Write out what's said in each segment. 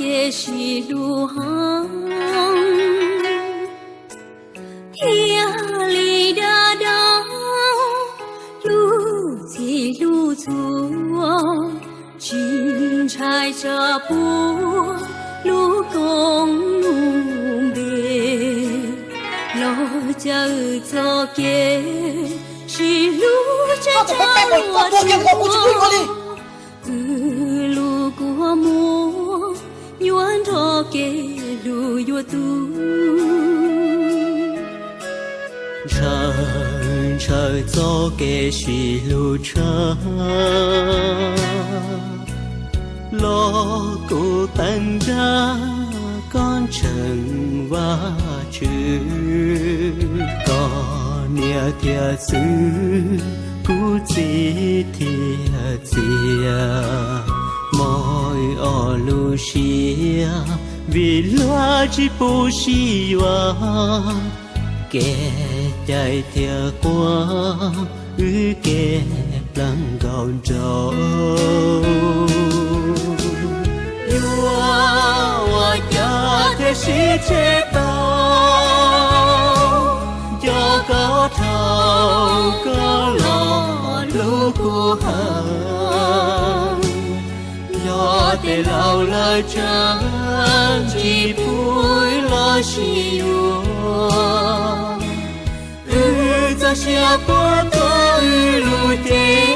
给是路行，压力大大，路起路错，金钗着布，路公路别，老家做给是路着着我错。路过木，远着给路越多。乘车走给是路程，路过等着赶程瓦去，高年天子。古吉贴家，mỗi ở lu xia vì loa chỉ bù xì wa kẻ chạy theo qua kẻ lăng gạo trâu wa cha thế sĩ chế tao cho có thầu có lo lũ của hàng do để lao lời trắng chỉ vui lo chiều cho xe bữa tôi lùi thế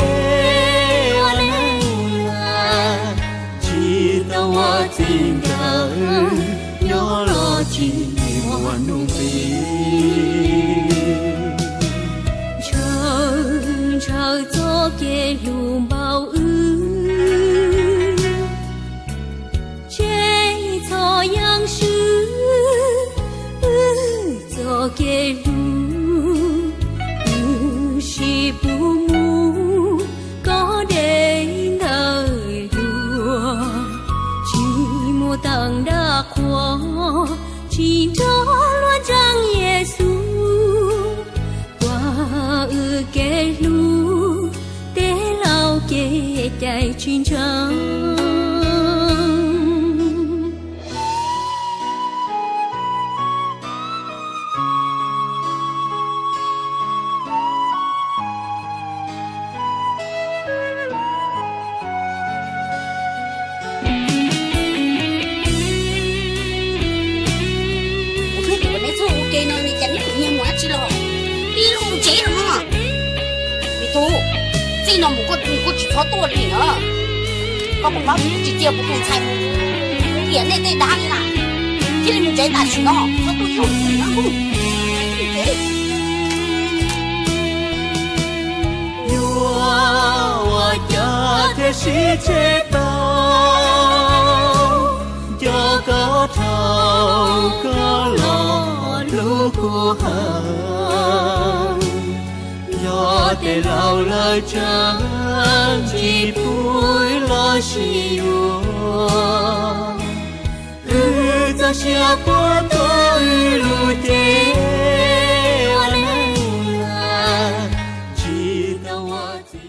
chỉ tao hoa tình cảm nhớ lo chỉ hoa nung chờ cho kẻ lù bao chế cho yang sư cho kẻ lù si bu mu có để nơi lùa chỉ mua tặng đa khoa chỉ cho loan trang Giêsu kẻ lu để lao kẻ chạy chuyên trắng这那么我只操多哩呢，搞不好就接不动财务，也那得打你啦，这里面再打去呢，操多有然后，我家的世界到，有个头个老路过行。do để lao lời trắng chỉ vui lo chiều cho xe bữa